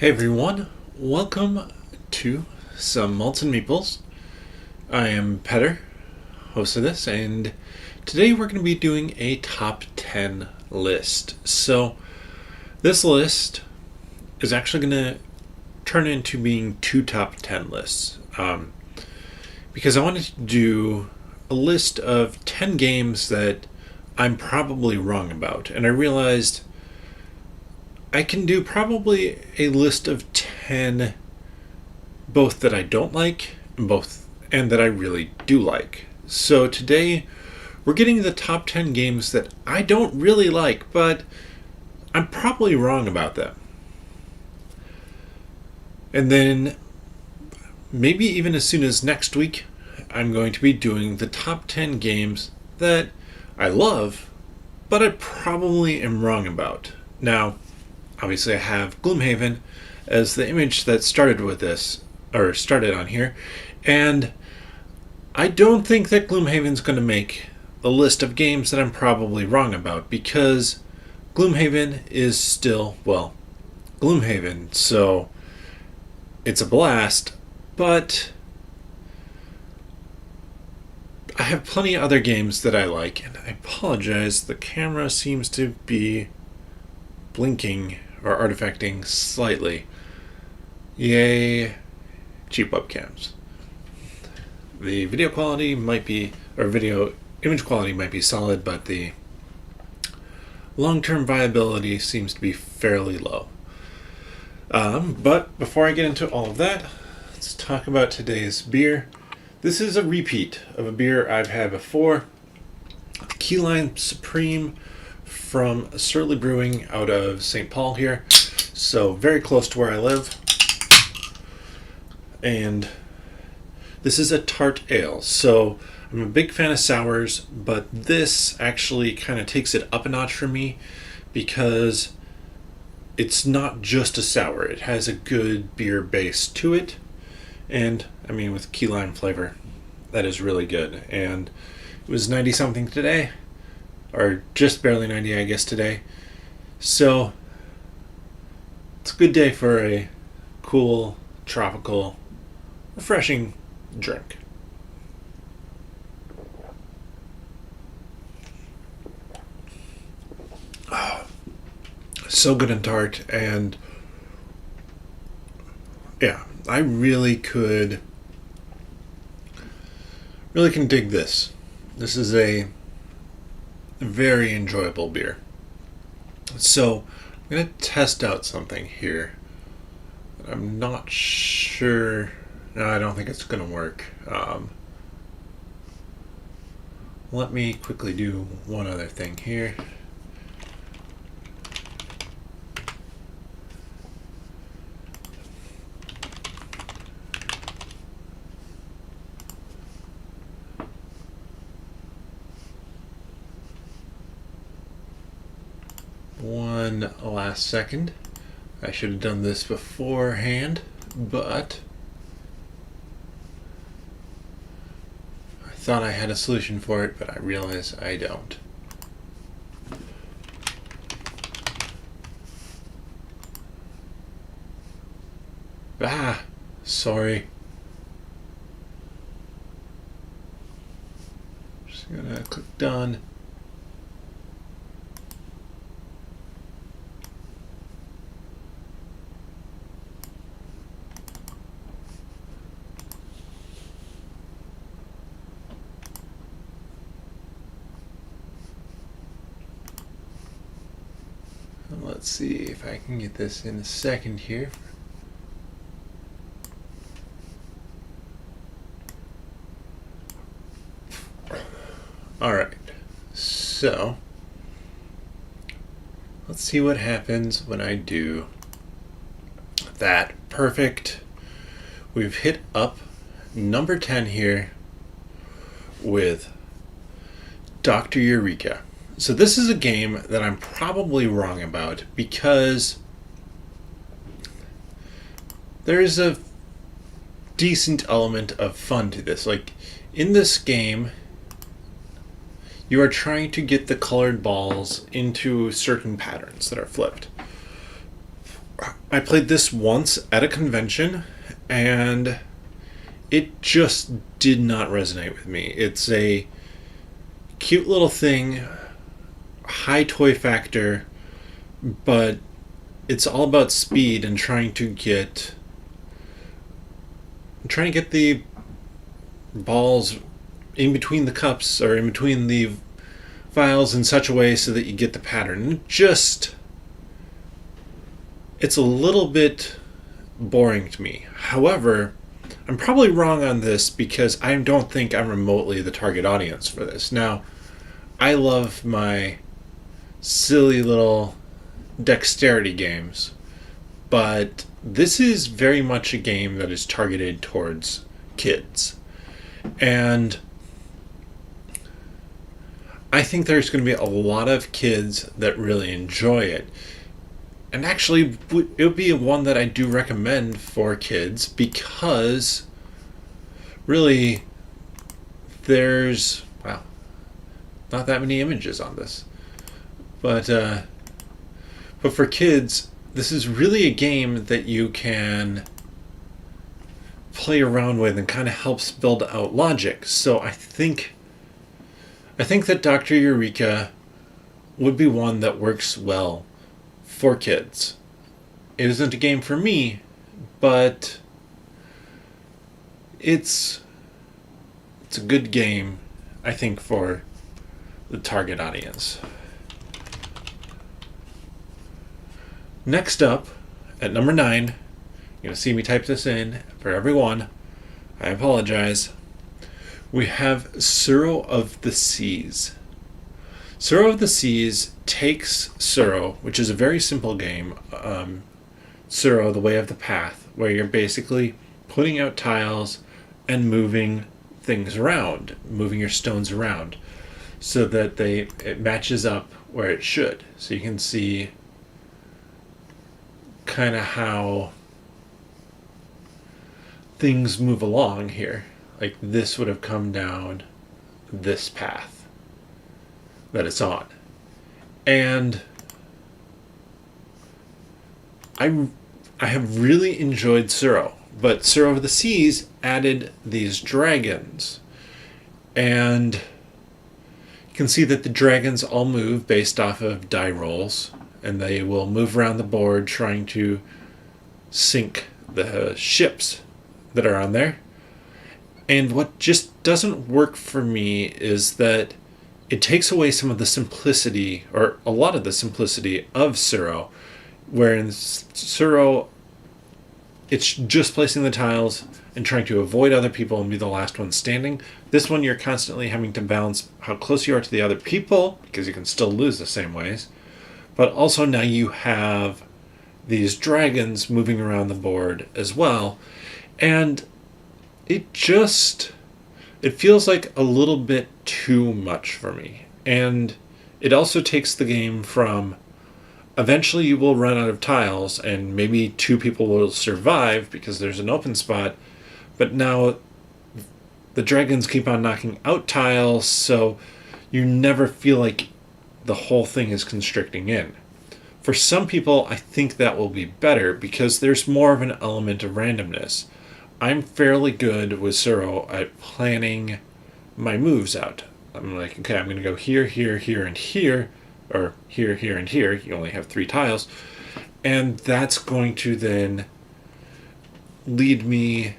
Hey everyone, welcome to some Malts and Meeples. I am Petter, host of this, and today we're going to be doing a top 10 list. So, this list is actually going to turn into being two top 10 lists. Because I wanted to do a list of 10 games that I'm probably wrong about, and I realized I can do probably a list of 10 both that I don't like and that I really do like. So today we're getting the top 10 games that I don't really like, but I'm probably wrong about them. And then maybe even as soon as next week, I'm going to be doing the top 10 games that I love, but I probably am wrong about. Now, obviously I have Gloomhaven as the image that started with this, or started on here, and I don't think that Gloomhaven's going to make the list of games that I'm probably wrong about, because Gloomhaven is still, well, Gloomhaven, so it's a blast, but I have plenty of other games that I like, and I apologize, the camera seems to be blinking or artifacting slightly. Yay, cheap webcams. The video quality might be, or video image quality might be solid, but the long-term viability seems to be fairly low. But before I get into all of that, let's talk about today's beer. This is a repeat of a beer I've had before. Key Lime Supreme from Surly Brewing out of St. Paul here, so very close to where I live. And this is a tart ale, so I'm a big fan of sours, but this actually kind of takes it up a notch for me because it's not just a sour. It has a good beer base to it, and I mean with key lime flavor, that is really good. And it was 90 something today, or just barely 90 I guess today, so it's a good day for a cool, tropical, refreshing drink. Oh, so good and tart, and yeah, I really can dig this. This is a very enjoyable beer. So I'm going to test out something here. I'm not sure. No, I don't think it's going to work. Let me quickly do one other thing here. One last second. I should have done this beforehand, but I thought I had a solution for it, but I realize I don't. Sorry. Just gonna click done. Let's see if I can get this in a second here. Alright, so let's see what happens when I do that. Perfect. We've hit up number 10 here with Dr. Eureka. So this is a game that I'm probably wrong about because there is a decent element of fun to this. Like, in this game, you are trying to get the colored balls into certain patterns that are flipped. I played this once at a convention, and it just did not resonate with me. It's a cute little thing, high toy factor, but it's all about speed and trying to get the balls in between the cups or in between the vials in such a way so that you get the pattern. It's a little bit boring to me. However, I'm probably wrong on this because I don't think I'm remotely the target audience for this. Now, I love my silly little dexterity games, but this is very much a game that is targeted towards kids. And I think there's going to be a lot of kids that really enjoy it. And actually, it would be one that I do recommend for kids because really there's, well, not that many images on this. But for kids, this is really a game that you can play around with and kind of helps build out logic. So I think that Dr. Eureka would be one that works well for kids. It isn't a game for me, but it's a good game, I think, for the target audience. Next up, at number 9, you're going to see me type this in for everyone. I apologize. We have Suro of the Seas. Suro of the Seas takes Suro, which is a very simple game, Suro, the Way of the Path, where you're basically putting out tiles and moving things around, moving your stones around, so that it matches up where it should. So you can see kind of how things move along here. Like this would have come down this path that it's on. And I have really enjoyed Suro, but Suro of the Seas added these dragons. And you can see that the dragons all move based off of die rolls, and they will move around the board trying to sink the ships that are on there. And what just doesn't work for me is that it takes away some of the simplicity, or a lot of the simplicity of Suro, where in Suro, it's just placing the tiles and trying to avoid other people and be the last one standing. This one, you're constantly having to balance how close you are to the other people, because you can still lose the same ways. But also now you have these dragons moving around the board as well. And it feels like a little bit too much for me. And it also takes the game from eventually you will run out of tiles and maybe 2 people will survive because there's an open spot, but now the dragons keep on knocking out tiles, so you never feel like the whole thing is constricting in. For some people, I think that will be better because there's more of an element of randomness. I'm fairly good with Suro at planning my moves out. I'm like, okay, I'm going to go here, here, here, and here, or here, here, and here. You only have 3 tiles. And that's going to then lead me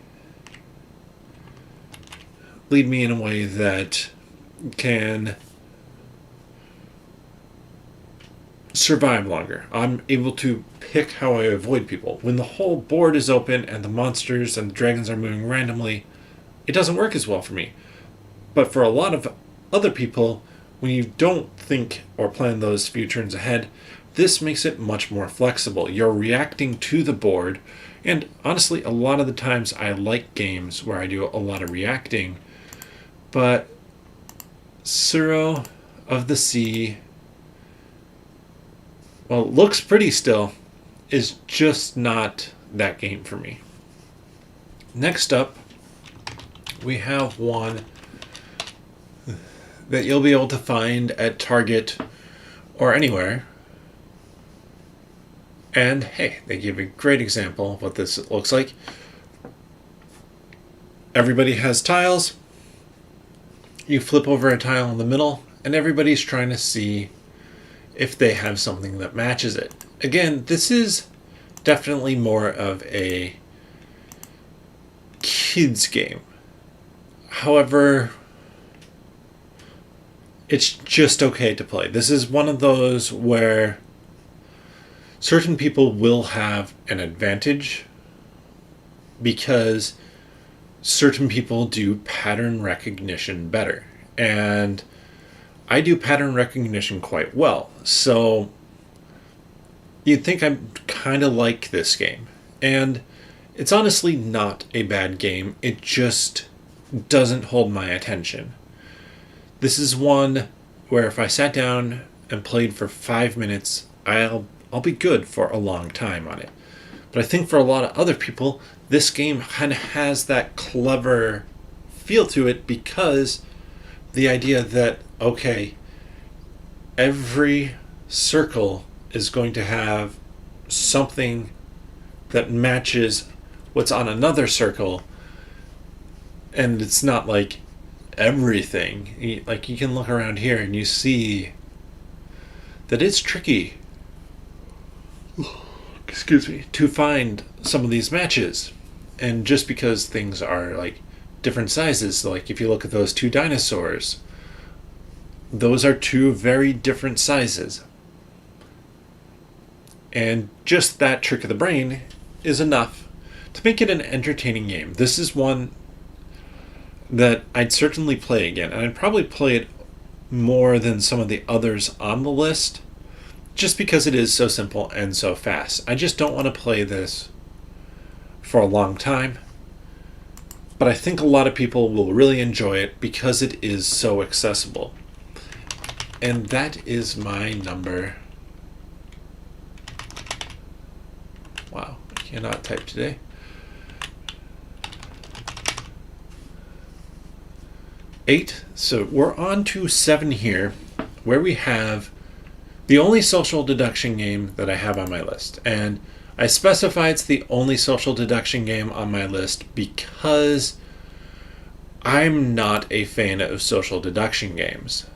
in a way that can survive longer. I'm able to pick how I avoid people. When the whole board is open and the monsters and the dragons are moving randomly, it doesn't work as well for me. But for a lot of other people, when you don't think or plan those few turns ahead, this makes it much more flexible. You're reacting to the board, and honestly, a lot of the times I like games where I do a lot of reacting, but Suro of the Sea, well, it looks pretty still, is just not that game for me. Next up, we have one that you'll be able to find at Target or anywhere, And hey, they give a great example of what this looks like. Everybody has tiles. You flip over a tile in the middle, and everybody's trying to see if they have something that matches it. Again, this is definitely more of a kids game. However, it's just okay to play. This is one of those where certain people will have an advantage because certain people do pattern recognition better. And I do pattern recognition quite well. So you'd think I'm kind of like this game. And it's honestly not a bad game. It just doesn't hold my attention. This is one where if I sat down and played for 5 minutes, I'll be good for a long time on it. But I think for a lot of other people, this game kind of has that clever feel to it because the idea that, okay, every circle is going to have something that matches what's on another circle, and it's not like everything. Like, you can look around here and you see that it's tricky, excuse me, to find some of these matches. And just because things are like different sizes, like if you look at those two dinosaurs, those are two very different sizes. And just that trick of the brain is enough to make it an entertaining game. This is one that I'd certainly play again, and I'd probably play it more than some of the others on the list, just because it is so simple and so fast. I just don't want to play this for a long time, but I think a lot of people will really enjoy it because it is so accessible. And that is my number. Wow, I cannot type today. Eight. So we're on to 7 here, where we have the only social deduction game that I have on my list. And I specify it's the only social deduction game on my list because I'm not a fan of social deduction games.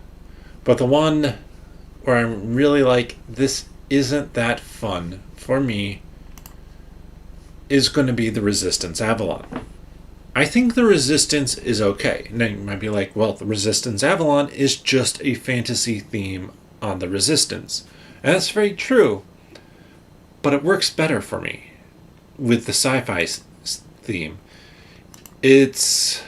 But the one where I'm really like, this isn't that fun for me, is going to be the Resistance Avalon. I think the Resistance is okay. Now you might be like, well, the Resistance Avalon is just a fantasy theme on the Resistance. And that's very true. But it works better for me with the sci-fi theme. This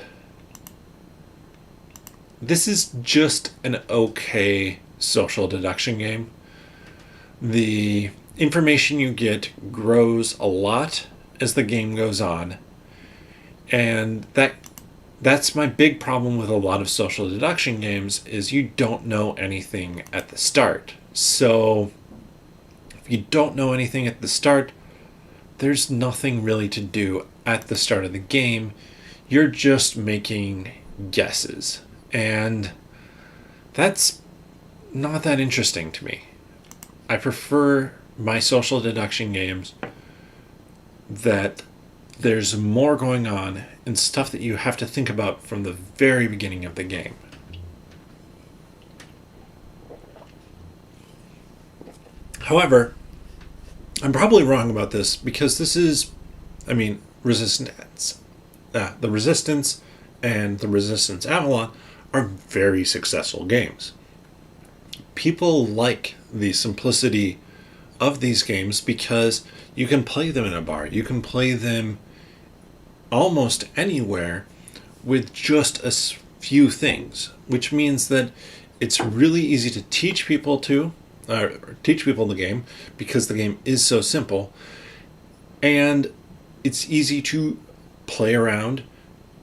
is just an okay social deduction game. The information you get grows a lot as the game goes on. And that's my big problem with a lot of social deduction games, is you don't know anything at the start. So if you don't know anything at the start, there's nothing really to do at the start of the game. You're just making guesses. And that's not that interesting to me. I prefer my social deduction games that there's more going on and stuff that you have to think about from the very beginning of the game. However, I'm probably wrong about this because this is, Resistance. The Resistance and the Resistance Avalon are very successful games. People like the simplicity of these games because you can play them in a bar. You can play them almost anywhere with just a few things, which means that it's really easy to teach people the game because the game is so simple, and it's easy to play around,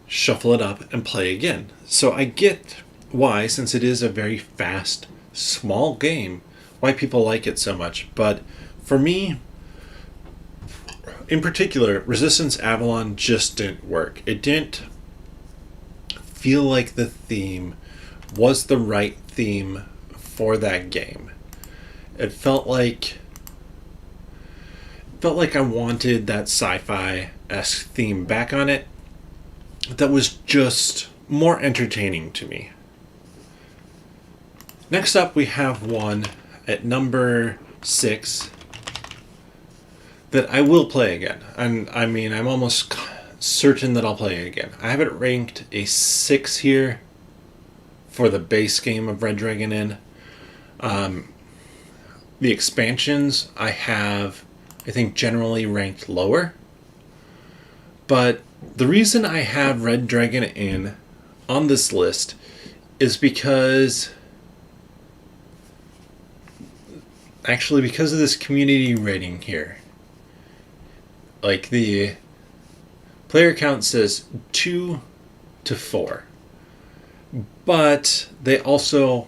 shuffle it up, and play again. So I get why, since it is a very fast, small game, why people like it so much. But for me, in particular, Resistance Avalon just didn't work. It didn't feel like the theme was the right theme for that game. It felt like felt like I wanted that sci-fi-esque theme back on it that was just more entertaining to me. Next up, we have one at number 6 that I will play again. And I mean, I'm almost certain that I'll play it again. I have it ranked a 6 here for the base game of Red Dragon Inn. The expansions I have, I think, generally ranked lower. But the reason I have Red Dragon Inn on this list is because of this community rating here. Like, the player count says 2 to 4. But they also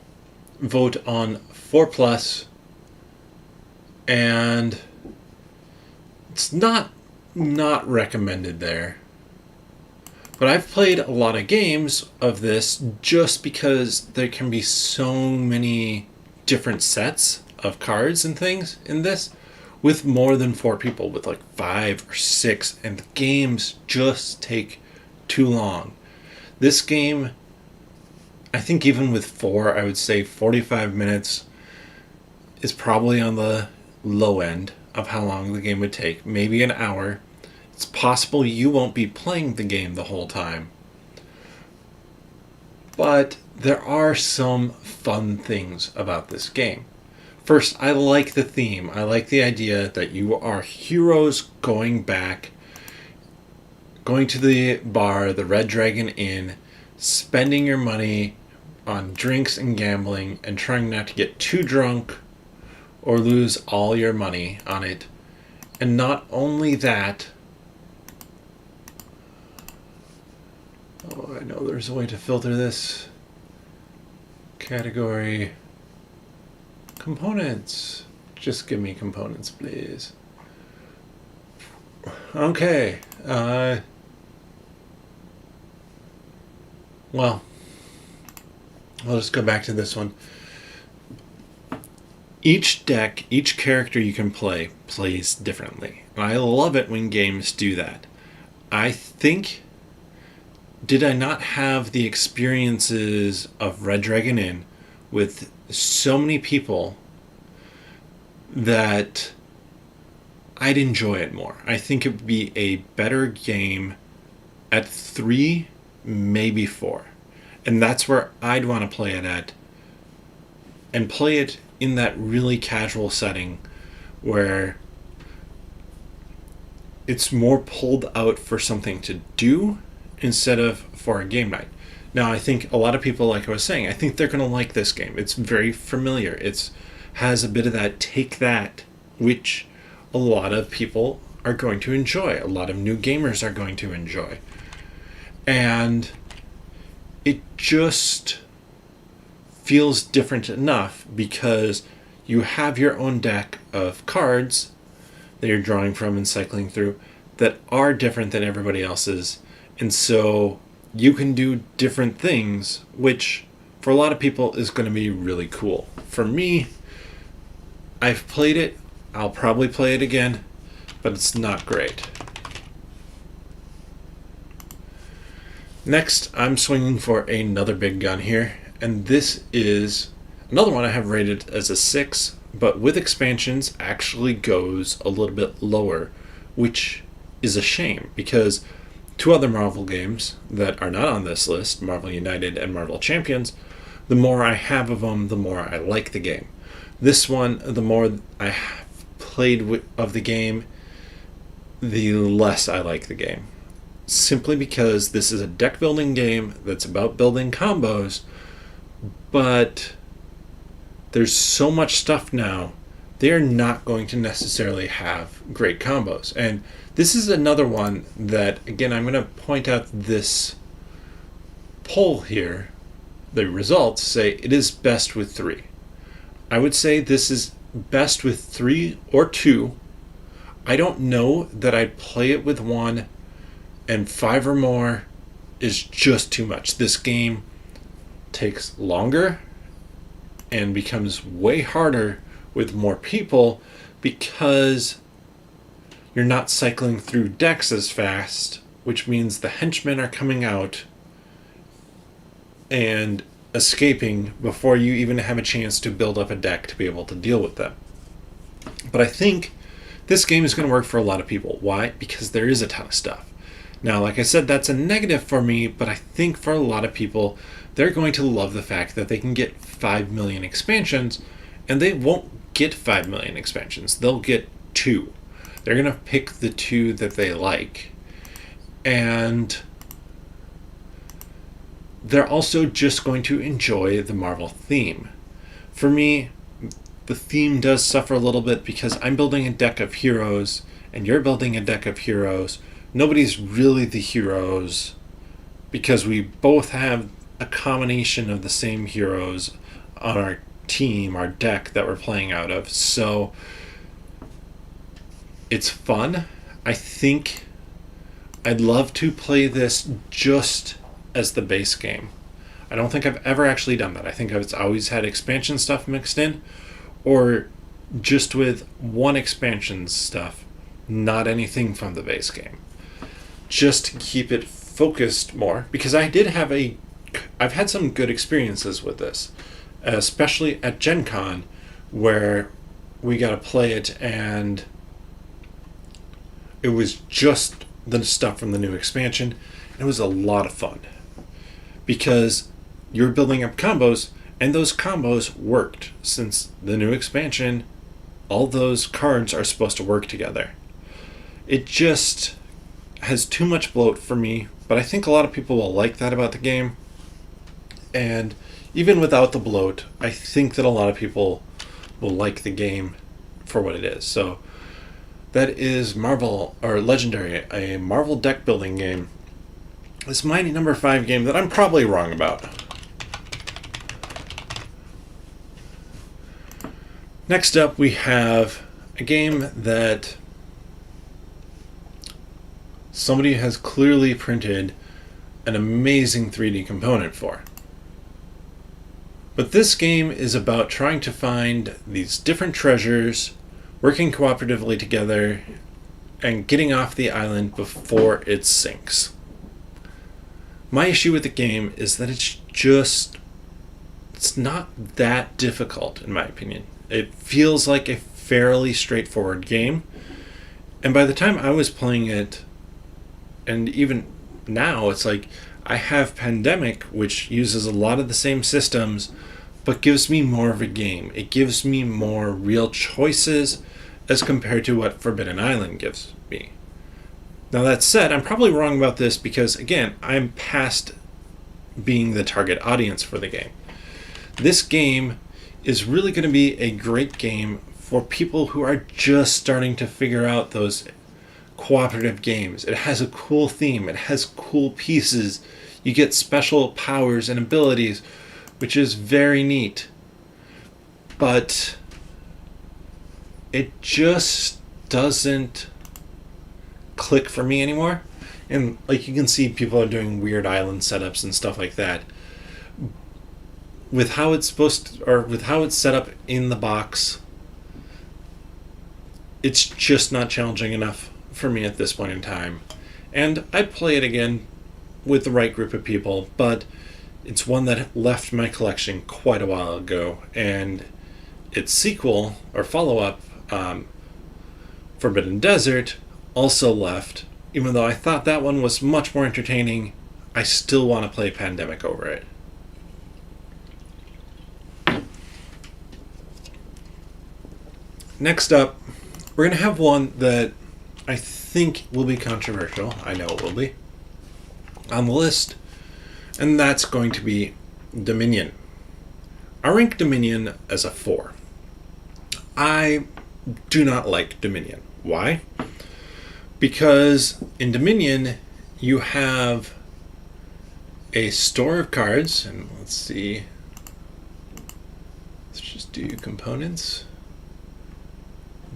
vote on 4+, and it's not recommended there. But I've played a lot of games of this just because there can be so many different sets of cards and things in this with more than 4 people, with like 5 or 6, and the games just take too long. This game, I think even with 4, I would say 45 minutes is probably on the low end of how long the game would take. Maybe an hour. It's possible you won't be playing the game the whole time. But there are some fun things about this game. First, I like the theme. I like the idea that you are heroes going back, going to the bar, the Red Dragon Inn, spending your money on drinks and gambling, and trying not to get too drunk or lose all your money on it. And not only that, I know there's a way to filter this. Category components. Just give me components, please. Okay. Well, I'll just go back to this one. Each deck, each character you can play, plays differently. And I love it when games do that. I think, did I not have the experiences of Red Dragon Inn with so many people that I'd enjoy it more. I think it would be a better game at 3, maybe 4. And that's where I'd want to play it at. And play it in that really casual setting where it's more pulled out for something to do instead of for a game night. Now, I think a lot of people, like I was saying, I think they're going to like this game. It's very familiar. It has a bit of that take that, which a lot of people are going to enjoy. A lot of new gamers are going to enjoy. And it just feels different enough because you have your own deck of cards that you're drawing from and cycling through that are different than everybody else's. And so you can do different things, which for a lot of people is going to be really cool. For me, I've played it. I'll probably play it again, but it's not great. Next, I'm swinging for another big gun here, and this is another one I have rated as a 6, but with expansions actually goes a little bit lower, which is a shame because 2 other Marvel games that are not on this list, Marvel United and Marvel Champions, the more I have of them, the more I like the game. This one, the more I have played of the game, the less I like the game. Simply because this is a deck building game that's about building combos, but there's so much stuff now, they're not going to necessarily have great combos. And this is another one that, again, I'm going to point out this poll here. The results say it is best with 3. I would say this is best with 3 or 2. I don't know that I'd play it with 1, and 5 or more is just too much. This game takes longer and becomes way harder with more people because you're not cycling through decks as fast, which means the henchmen are coming out and escaping before you even have a chance to build up a deck to be able to deal with them. But I think this game is going to work for a lot of people. Why? Because there is a ton of stuff. Now, like I said, that's a negative for me, but I think for a lot of people, they're going to love the fact that they can get 5 million expansions, and they won't get 5 million expansions. They'll get 2. They're going to pick the 2 that they like. And they're also just going to enjoy the Marvel theme. For me, the theme does suffer a little bit because I'm building a deck of heroes and you're building a deck of heroes. Nobody's really the heroes because we both have a combination of the same heroes on our team, our deck that we're playing out of. So it's fun. I think I'd love to play this just as the base game. I don't think I've ever actually done that. I think I've always had expansion stuff mixed in, or just with one expansion stuff, not anything from the base game. Just to keep it focused more, because I've had some good experiences with this, especially at Gen Con, where we got to play it and it was just the stuff from the new expansion. It was a lot of fun because you're building up combos, and those combos worked. Since the new expansion, all those cards are supposed to work together. It just has too much bloat for me, but I think a lot of people will like that about the game. And even without the bloat, I think that a lot of people will like the game for what it is. So that is Marvel, or Legendary, a Marvel deck building game. It's my number 5 game that I'm probably wrong about. Next up, we have a game that somebody has clearly printed an amazing 3D component for. But this game is about trying to find these different treasures, working cooperatively together, and getting off the island before it sinks. My issue with the game is that it's not that difficult, in my opinion. It feels like a fairly straightforward game. And by the time I was playing it, and even now, it's like I have Pandemic, which uses a lot of the same systems, but gives me more of a game. It gives me more real choices as compared to what Forbidden Island gives me. Now that said, I'm probably wrong about this because, again, I'm past being the target audience for the game. This game is really going to be a great game for people who are just starting to figure out those cooperative games. It has a cool theme. It has cool pieces. You get special powers and abilities, which is very neat. But it just doesn't click for me anymore. And like you can see, people are doing weird island setups and stuff like that. With how it's with how it's set up in the box, it's just not challenging enough for me at this point in time. And I'd play it again with the right group of people, but it's one that left my collection quite a while ago, and its sequel or follow-up, Forbidden Desert, also left. Even though I thought that one was much more entertaining, I still want to play Pandemic over it. Next up, we're going to have one that I think will be controversial. I know it will be on the list, and that's going to be Dominion. I rank Dominion as a 4. I do not like Dominion. Why? Because in Dominion, you have a store of cards, and let's see. Let's just do components.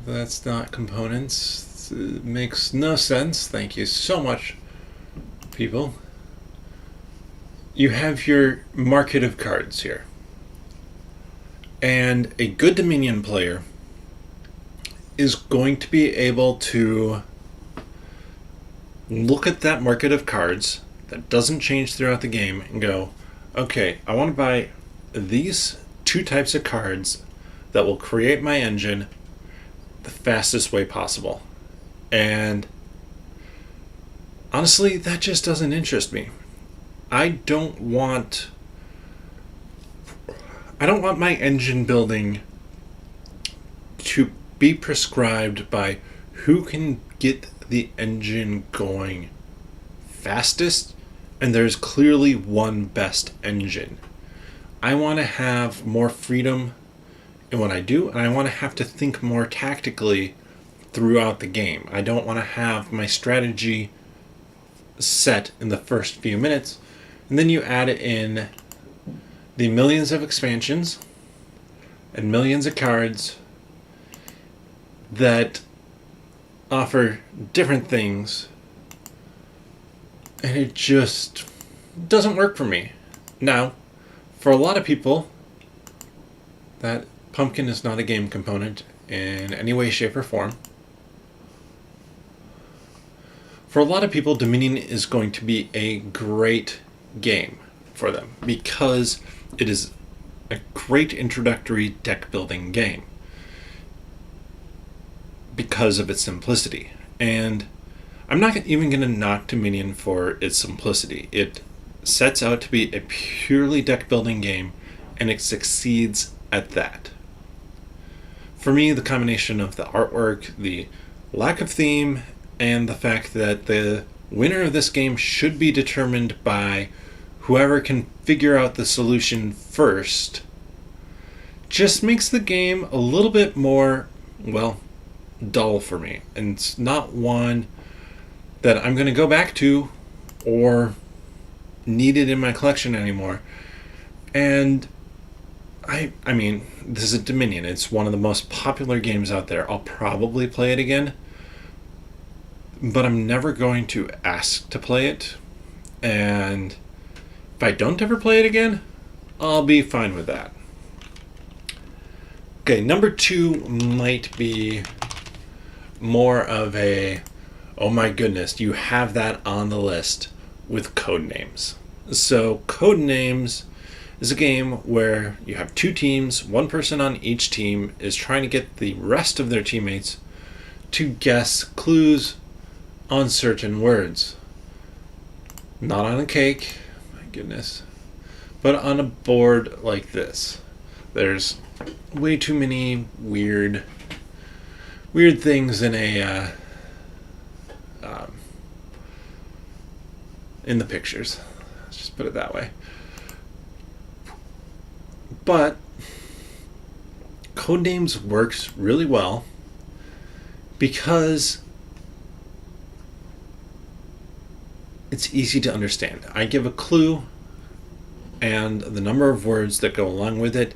That's not components. It makes no sense. Thank you so much, people. You have your market of cards here. And a good Dominion player is going to be able to look at that market of cards that doesn't change throughout the game and go, okay, I want to buy these two types of cards that will create my engine the fastest way possible. And honestly, that just doesn't interest me. I don't want my engine building to be prescribed by who can get the engine going fastest, and there's clearly one best engine. I want to have more freedom in what I do, and I want to have to think more tactically throughout the game. I don't want to have my strategy set in the first few minutes, and then you add in the millions of expansions and millions of cards that offer different things, and it just doesn't work for me. Now, for a lot of people, that pumpkin is not a game component in any way, shape, or form. For a lot of people, Dominion is going to be a great game for them because it is a great introductory deck building game because of its simplicity. And I'm not even going to knock Dominion for its simplicity. It sets out to be a purely deck building game, and it succeeds at that. For me, the combination of the artwork, the lack of theme, and the fact that the winner of this game should be determined by whoever can figure out the solution first just makes the game a little bit more, well, dull for me. And it's not one that I'm going to go back to or need it in my collection anymore. And I mean, this is Dominion. It's one of the most popular games out there. I'll probably play it again, but I'm never going to ask to play it. And if I don't ever play it again, I'll be fine with that. Okay, number 2 might be more of a, oh my goodness, you have that on the list, with Codenames. So Codenames is a game where you have 2 teams, one person on each team is trying to get the rest of their teammates to guess clues on certain words. Not on a cake, my goodness, but on a board like this. There's way too many weird things in in the pictures. Let's just put it that way. But Codenames works really well because it's easy to understand. I give a clue and the number of words that go along with it.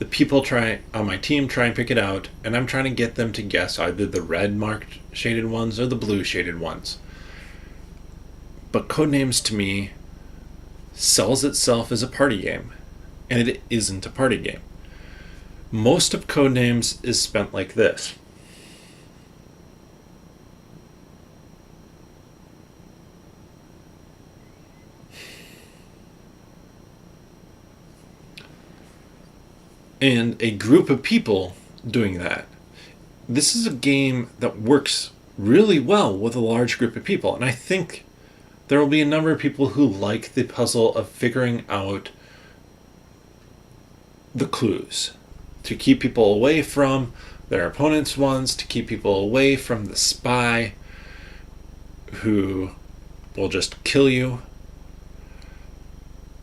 The people on my team try and pick it out, and I'm trying to get them to guess either the red marked shaded ones or the blue shaded ones. But Codenames to me sells itself as a party game, and it isn't a party game. Most of Codenames is spent like this. And a group of people doing that. This is a game that works really well with a large group of people, and I think there will be a number of people who like the puzzle of figuring out the clues to keep people away from their opponent's ones, to keep people away from the spy who will just kill you.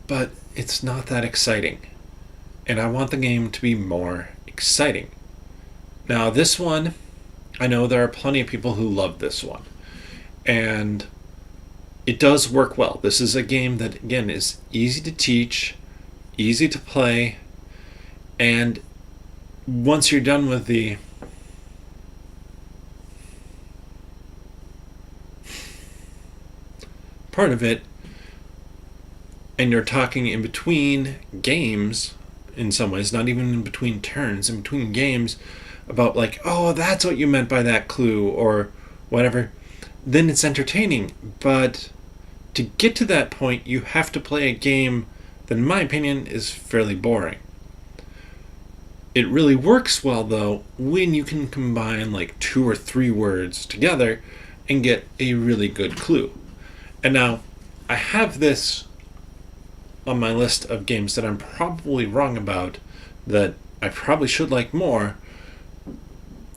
But it's not that exciting, and I want the game to be more exciting. Now, this one, I know there are plenty of people who love this one, and it does work well. This is a game that, again, is easy to teach, easy to play, and once you're done with the part of it, and you're talking in between games, in some ways, not even in between turns, in between games, about like, oh, that's what you meant by that clue, or whatever, then it's entertaining. But to get to that point, you have to play a game that, in my opinion, is fairly boring. It really works well, though, when you can combine like 2 or 3 words together and get a really good clue. And now, I have this on my list of games that I'm probably wrong about, that I probably should like more.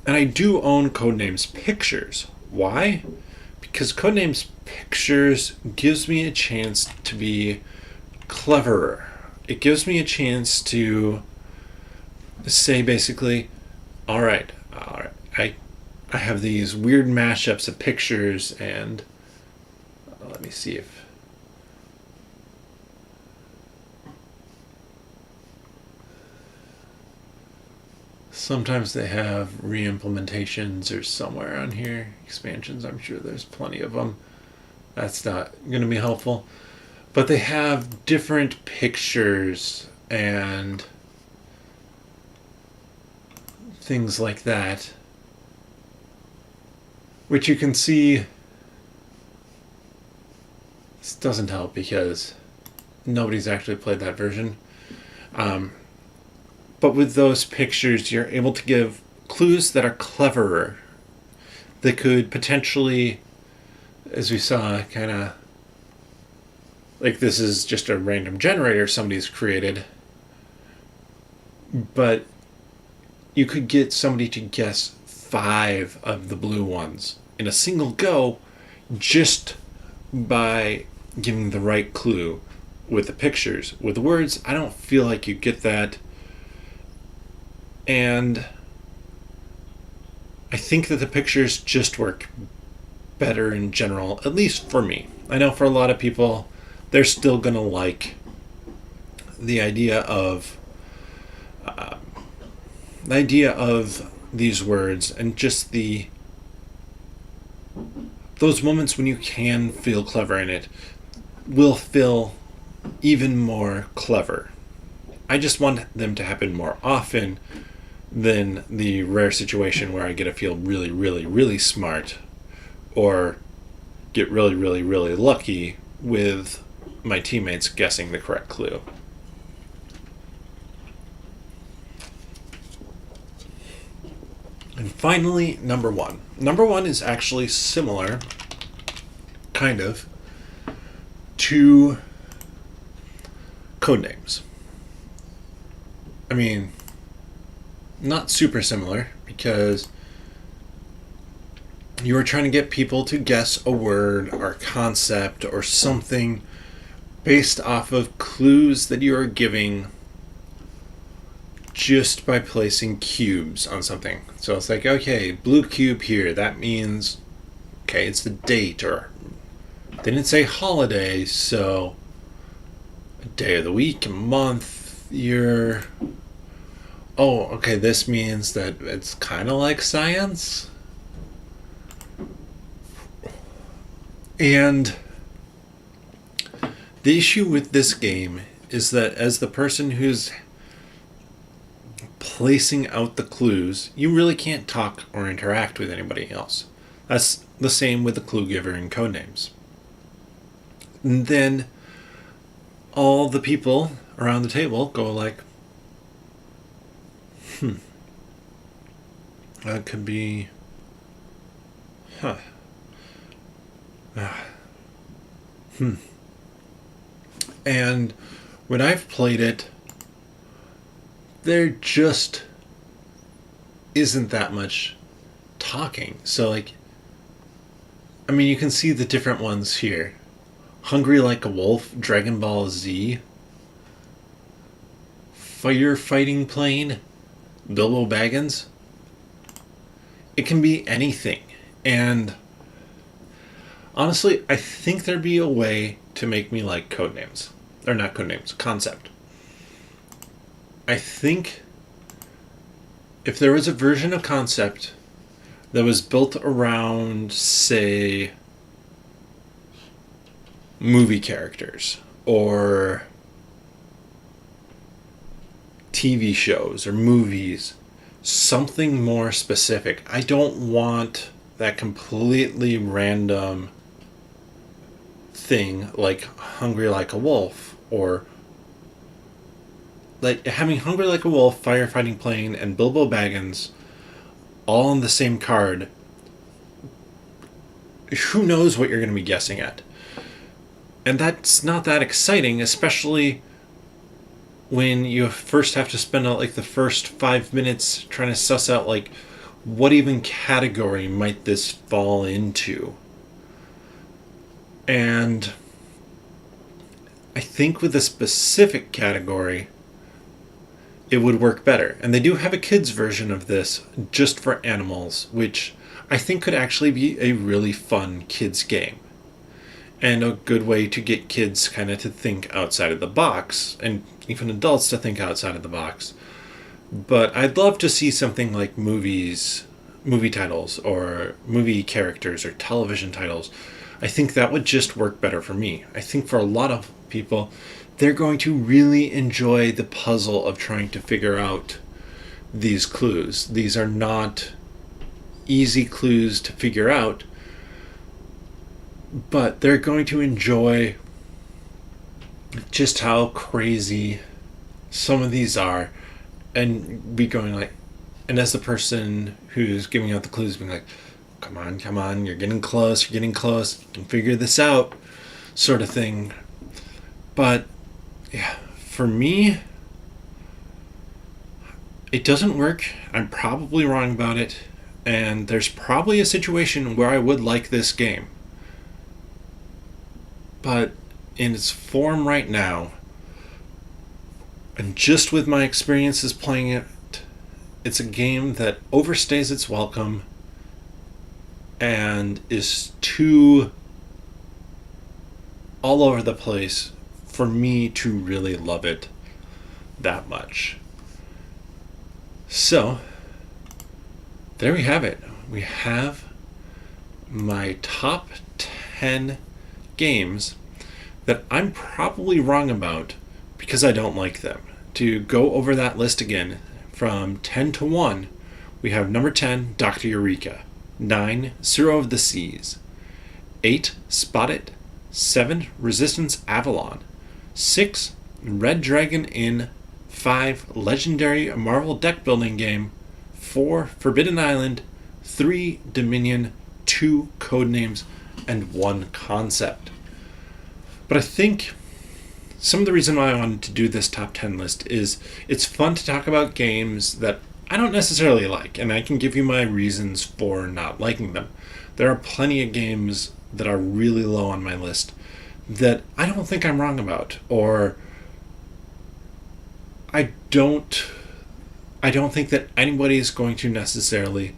And I do own Codenames Pictures. Why? Because Codenames Pictures gives me a chance to be cleverer. It gives me a chance to say basically, all right, I have these weird mashups of pictures, and let me see if sometimes they have re-implementations or somewhere on here. Expansions, I'm sure there's plenty of them. That's not going to be helpful. But they have different pictures and things like that, which you can see. This doesn't help because nobody's actually played that version. But with those pictures, you're able to give clues that are cleverer, that could potentially, as we saw, kind of like this is just a random generator somebody's created, but you could get somebody to guess 5 of the blue ones in a single go just by giving the right clue with the pictures. With the words, I don't feel like you get that. And I think that the pictures just work better in general, at least for me. I know for a lot of people, they're still going to like the idea of these words and just those moments when you can feel clever in it will feel even more clever. I just want them to happen more often than the rare situation where I get to feel really, really, really smart or get really, really, really lucky with my teammates guessing the correct clue. And finally, number 1. Number 1 is actually similar, kind of, to Codenames. I mean, not super similar, because you are trying to get people to guess a word or a concept or something based off of clues that you are giving just by placing cubes on something. So it's like, okay, blue cube here, that means, okay, it's the date, or they didn't say holiday, so a day of the week, a month, year. Oh, okay, this means that it's kind of like science. And the issue with this game is that as the person who's placing out the clues, you really can't talk or interact with anybody else. That's the same with the clue giver in Codenames. And then all the people around the table go like, that could be, And when I've played it, there just isn't that much talking. So, like, I mean, you can see the different ones here. Hungry Like a Wolf, Dragon Ball Z, Firefighting Plane, Bilbo Baggins. It can be anything. And honestly, I think there'd be a way to make me like Codenames. Or not Codenames, Concept. I think if there was a version of Concept that was built around, say, movie characters or TV shows or movies, something more specific. I don't want that completely random thing like Hungry Like a Wolf, or like having Hungry Like a Wolf, Firefighting Plane, and Bilbo Baggins all on the same card, who knows what you're going to be guessing at. And that's not that exciting, especially when you first have to spend like the first 5 minutes trying to suss out like what even category might this fall into. And I think with a specific category, it would work better. And they do have a kids version of this just for animals, which I think could actually be a really fun kids game. And a good way to get kids kind of to think outside of the box, and even adults to think outside of the box. But I'd love to see something like movie titles, or movie characters, or television titles. I think that would just work better for me. I think for a lot of people, they're going to really enjoy the puzzle of trying to figure out these clues. These are not easy clues to figure out, but they're going to enjoy just how crazy some of these are, and be going like, and as the person who's giving out the clues being like, come on, you're getting close, you can figure this out, sort of thing. But yeah, for me, it doesn't work. I'm probably wrong about it, and there's probably a situation where I would like this game. But in its form right now, and just with my experiences playing it, it's a game that overstays its welcome and is too all over the place for me to really love it that much. So, there we have it. We have my top 10 games that I'm probably wrong about because I don't like them. To go over that list again, from 10 to 1, we have number 10, Dr. Eureka. 9, Zero of the Seas. 8, Spot It. 7, Resistance Avalon. 6, Red Dragon Inn. 5, Legendary Marvel Deck Building Game. 4, Forbidden Island. 3, Dominion. 2, Codenames. And 1, Concept. But I think some of the reason why I wanted to do this top 10 list is it's fun to talk about games that I don't necessarily like, and I can give you my reasons for not liking them. There are plenty of games that are really low on my list that I don't think I'm wrong about, or I don't think that anybody is going to necessarily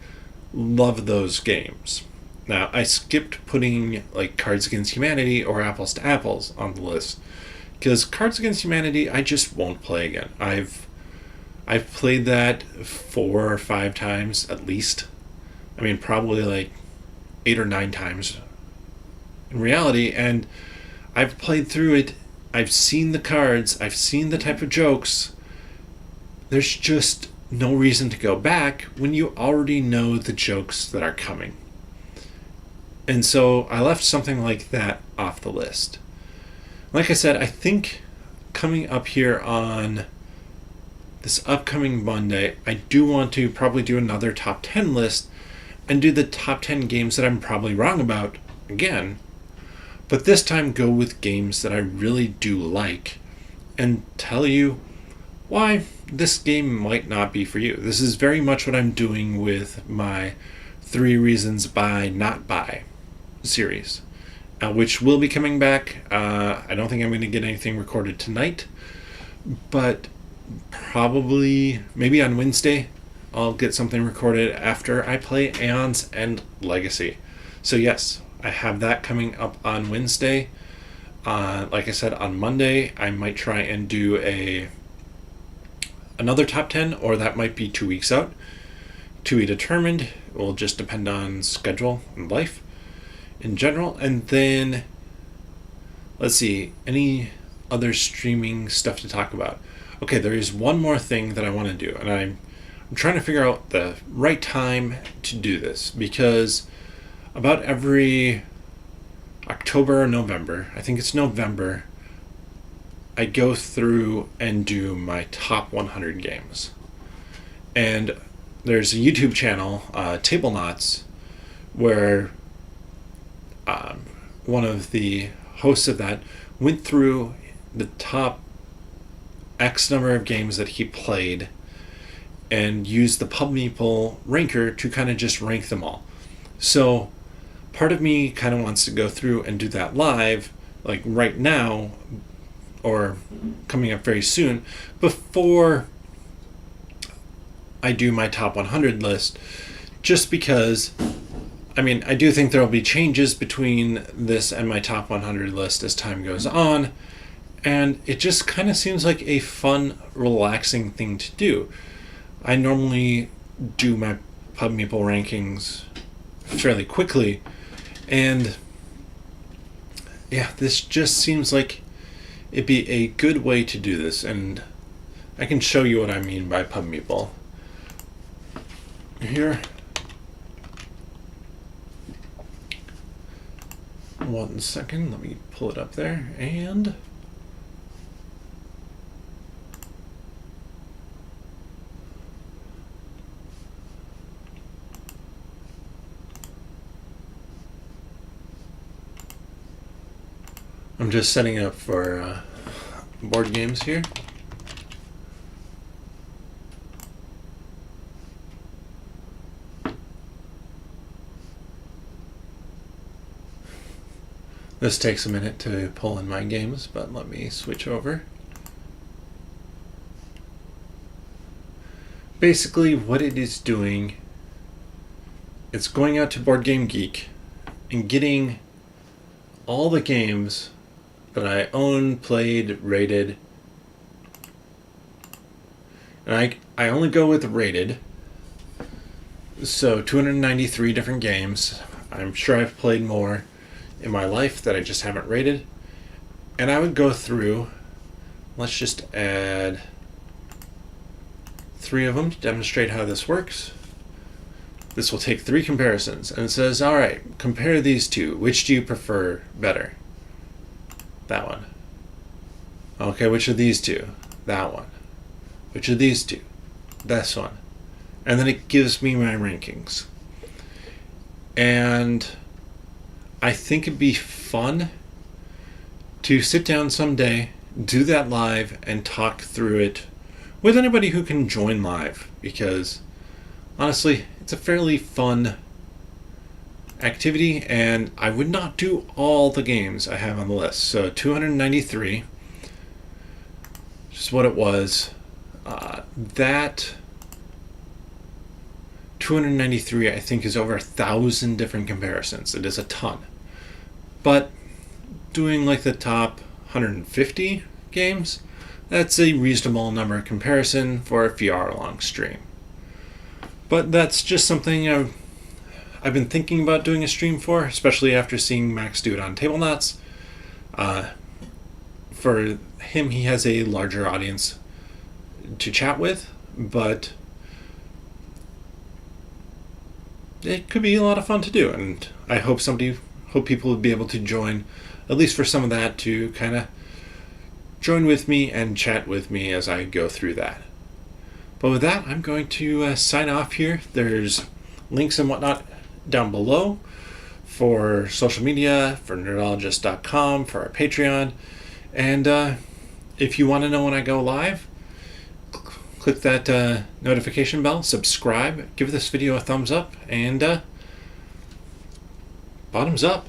love those games. Now, I skipped putting like Cards Against Humanity or Apples to Apples on the list, because Cards Against Humanity I just won't play again. I've played that 4 or 5 times at least. I mean, probably like 8 or 9 times in reality, and I've played through it. I've seen the cards, I've seen the type of jokes. There's just no reason to go back when you already know the jokes that are coming. And so I left something like that off the list. Like I said, I think coming up here on this upcoming Monday, I do want to probably do another top 10 list and do the top 10 games that I'm probably wrong about again. But this time go with games that I really do like and tell you why this game might not be for you. This is very much what I'm doing with my 3 Reasons Buy Not Buy series, which will be coming back. I don't think I'm going to get anything recorded tonight, but probably maybe on Wednesday I'll get something recorded after I play Aeon's End Legacy. So yes, I have that coming up on Wednesday. Like I said, on Monday I might try and do another top 10, or that might be 2 weeks out. To be determined. It will just depend on schedule and life in general. And then let's see, any other streaming stuff to talk about. Okay, there is one more thing that I want to do, and I'm trying to figure out the right time to do this, because about every October or November, I think it's November, I go through and do my top 100 games. And there's a YouTube channel, Table Knots, where one of the hosts of that went through the top X number of games that he played and used the PubMeeple ranker to kind of just rank them all. So part of me kind of wants to go through and do that live, like right now, or coming up very soon, before I do my top 100 list, just because, I mean, I do think there will be changes between this and my top 100 list as time goes on, and it just kind of seems like a fun, relaxing thing to do. I normally do my PubMeeple rankings fairly quickly, and yeah, this just seems like it'd be a good way to do this, and I can show you what I mean by PubMeeple here. One second, let me pull it up there, and I'm just setting up for board games here. This takes a minute to pull in my games, but let me switch over. Basically, what it is doing, it's going out to Board Game Geek and getting all the games that I own, played, rated. And I only go with rated. So 293 different games. I'm sure I've played more in my life that I just haven't rated. And I would go through, let's just add 3 of them to demonstrate how this works. This will take 3 comparisons, and it says, all right, compare these two. Which do you prefer better? That one. Okay, which of these two? That one. Which of these two? This one. And then it gives me my rankings. And I think it'd be fun to sit down someday, do that live, and talk through it with anybody who can join live, because honestly, it's a fairly fun activity, and I would not do all the games I have on the list. So 293, just what it was. That 293, I think, is over 1,000 different comparisons. It is a ton. But doing like the top 150 games, that's a reasonable number of comparison for a few hour long stream. But that's just something I've been thinking about doing a stream for, especially after seeing Max do it on Table Knots. For him, he has a larger audience to chat with, but it could be a lot of fun to do, and I hope people would be able to join, at least for some of that, to kind of join with me and chat with me as I go through that. But with that, I'm going to sign off here. There's links and whatnot down below for social media, for nerdologist.com, for our Patreon. And if you want to know when I go live, click that notification bell, subscribe, give this video a thumbs up, and bottoms up.